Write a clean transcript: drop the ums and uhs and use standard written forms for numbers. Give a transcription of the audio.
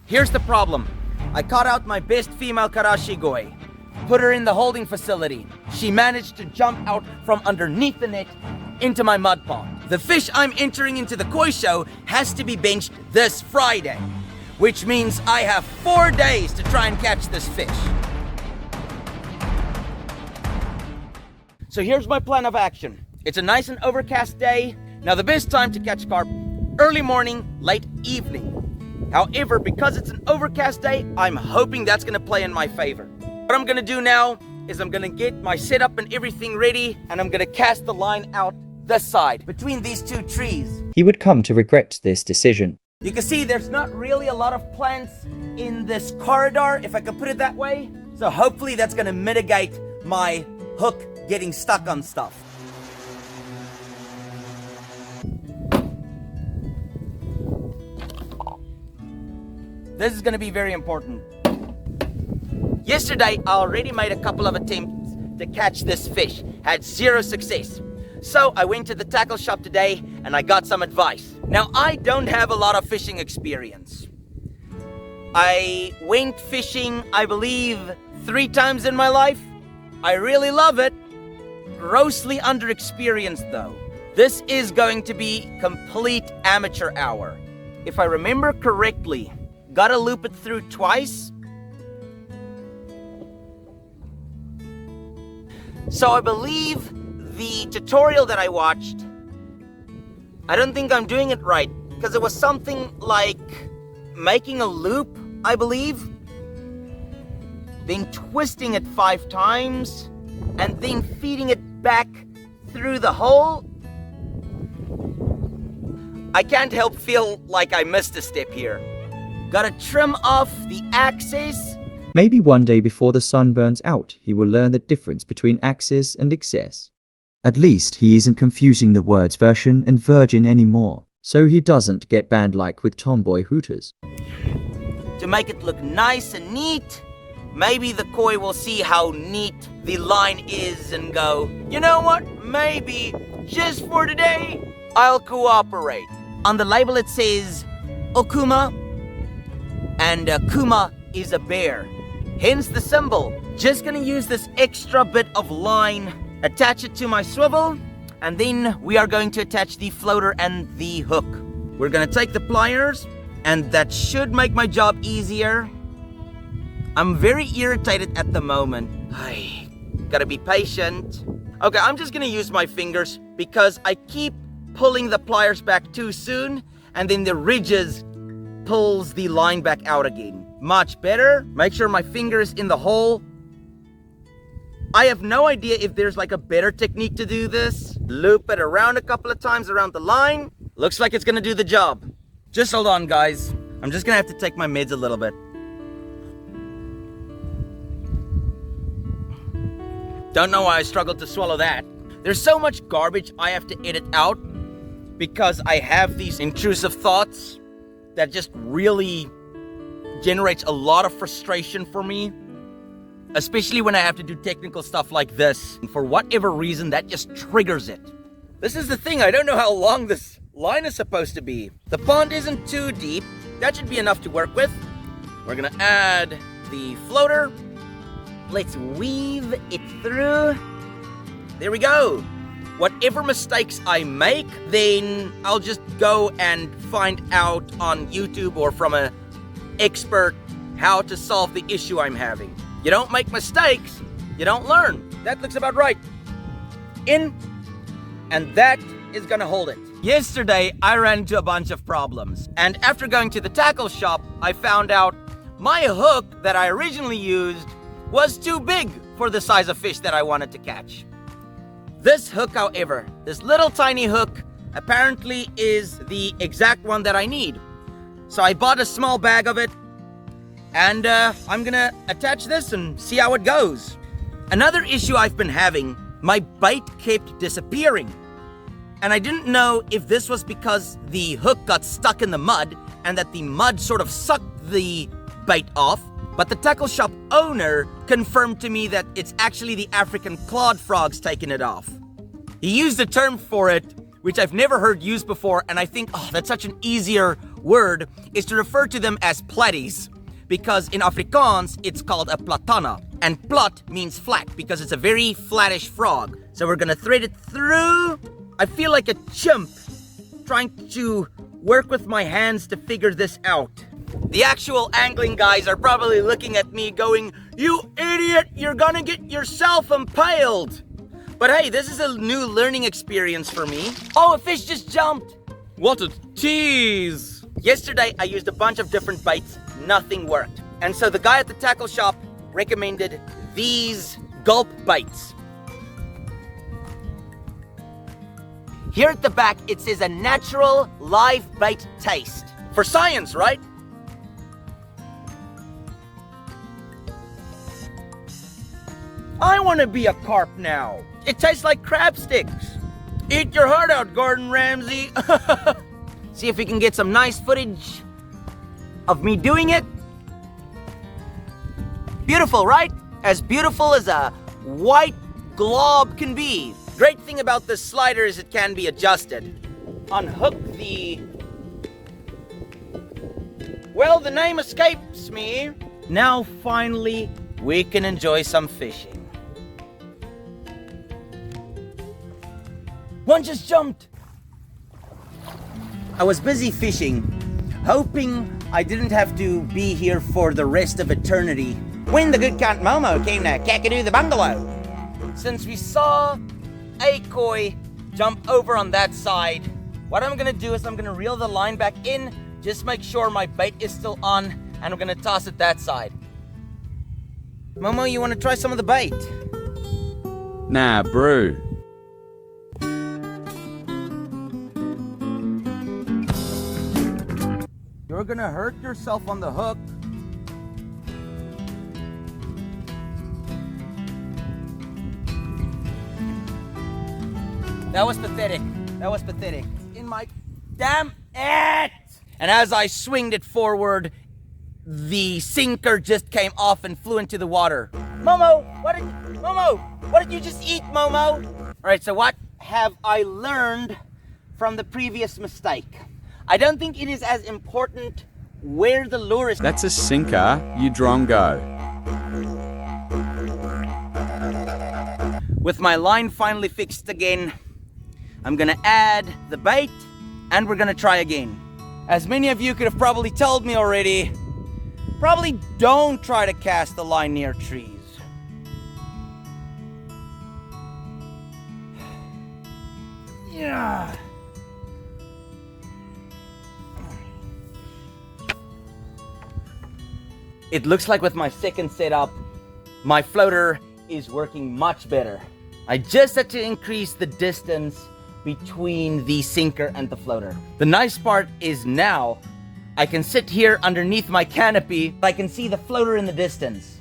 Here's the problem. I caught out my best female karashigoi, put her in the holding facility. She managed to jump out from underneath the net into my mud pond. The fish I'm entering into the koi show has to be benched this Friday, which means I have 4 days to try and catch this fish. So here's my plan of action. It's a nice and overcast day. Now the best time to catch carp, early morning, late evening. However, because it's an overcast day, I'm hoping that's gonna play in my favor. What I'm gonna do now is I'm gonna get my setup and everything ready, and I'm gonna cast the line out this side, between these two trees. He would come to regret this decision. You can see there's not really a lot of plants in this corridor, if I can put it that way. So hopefully that's gonna mitigate my hook getting stuck on stuff. This is gonna be very important. Yesterday, I already made a couple of attempts to catch this fish. Had 0 success. So I went to the tackle shop today and I got some advice. Now, I don't have a lot of fishing experience. I went fishing, I believe, 3 times in my life. I really love it. Grossly underexperienced though. This is going to be complete amateur hour. If I remember correctly, gotta loop it through twice. So I believe the tutorial that I watched, I don't think I'm doing it right, because it was something like making a loop, I believe, then twisting it 5 times, and then feeding it back through the hole. I can't help feel like I missed a step here. Gotta trim off the axis. Maybe one day before the sun burns out, he will learn the difference between axis and excess. At least he isn't confusing the words version and virgin anymore, so he doesn't get banned like with Tomboy Hooters. To make it look nice and neat, maybe the koi will see how neat the line is and go, you know what, maybe just for today, I'll cooperate. On the label it says Okuma, and Kuma is a bear, hence the symbol. Just gonna use this extra bit of line, attach it to my swivel, and then we are going to attach the floater and the hook. We're gonna take the pliers, and that should make my job easier. I'm very irritated at the moment. I gotta be patient. Okay, I'm just gonna use my fingers because I keep pulling the pliers back too soon, and then the ridges pulls the line back out again. Much better. Make sure my finger is in the hole. I have no idea if there's like a better technique to do this. Loop it around a couple of times around the line. Looks like it's gonna do the job. Just hold on, guys. I'm just gonna have to take my meds a little bit. Don't know why I struggled to swallow that. There's so much garbage I have to edit out because I have these intrusive thoughts that just really generates a lot of frustration for me, especially when I have to do technical stuff like this. And for whatever reason, that just triggers it. This is the thing, I don't know how long this line is supposed to be. The pond isn't too deep. That should be enough to work with. We're gonna add the floater. Let's weave it through. There we go. Whatever mistakes I make, then I'll just go and find out on YouTube or from an expert how to solve the issue I'm having. You don't make mistakes, you don't learn. That looks about right. In, and that is gonna hold it. Yesterday, I ran into a bunch of problems. And after going to the tackle shop, I found out my hook that I originally used was too big for the size of fish that I wanted to catch. This hook, however, this little tiny hook, apparently is the exact one that I need. So I bought a small bag of it, and I'm gonna attach this and see how it goes. Another issue I've been having, my bait kept disappearing. And I didn't know if this was because the hook got stuck in the mud and that the mud sort of sucked the bait off, but the tackle shop owner confirmed to me that it's actually the African clawed frogs taking it off. He used a term for it which I've never heard used before, and I think, oh, that's such an easier word, is to refer to them as platies. Because in Afrikaans, it's called a platana. And plat means flat, because it's a very flattish frog. So we're gonna thread it through. I feel like a chimp trying to work with my hands to figure this out. The actual angling guys are probably looking at me going, "You idiot, you're gonna get yourself impaled." But hey, this is a new learning experience for me. Oh, a fish just jumped. What a tease. Yesterday, I used a bunch of different baits. Nothing worked. And so the guy at the tackle shop recommended these gulp baits. Here at the back, it says a natural live bait taste. For science, right? I want to be a carp now. It tastes like crab sticks. Eat your heart out, Gordon Ramsay. See if we can get some nice footage of me doing it. Beautiful, right? As beautiful as a white glob can be. Great thing about this slider is it can be adjusted. Unhook the... Well, the name escapes me. Now, finally, we can enjoy some fishing. One just jumped. I was busy fishing, hoping I didn't have to be here for the rest of eternity, when the good Count Momo came to Kakadu the bungalow. Since we saw a koi jump over on that side, what I'm gonna do is I'm gonna reel the line back in, just make sure my bait is still on, and I'm gonna toss it that side. Momo, you wanna try some of the bait? Nah, brew. You're gonna hurt yourself on the hook. That was pathetic. That was pathetic. In my... Damn it! And as I swinged it forward, the sinker just came off and flew into the water. Momo, what did you just eat, Momo? All right, so what have I learned from the previous mistake? I don't think it is as important where the lure is. That's a sinker, you drongo. With my line finally fixed again, I'm gonna add the bait and we're gonna try again. As many of you could have probably told me already, probably don't try to cast the line near trees. Yeah. It looks like with my second setup, my floater is working much better. I just had to increase the distance between the sinker and the floater. The nice part is now, I can sit here underneath my canopy, I can see the floater in the distance.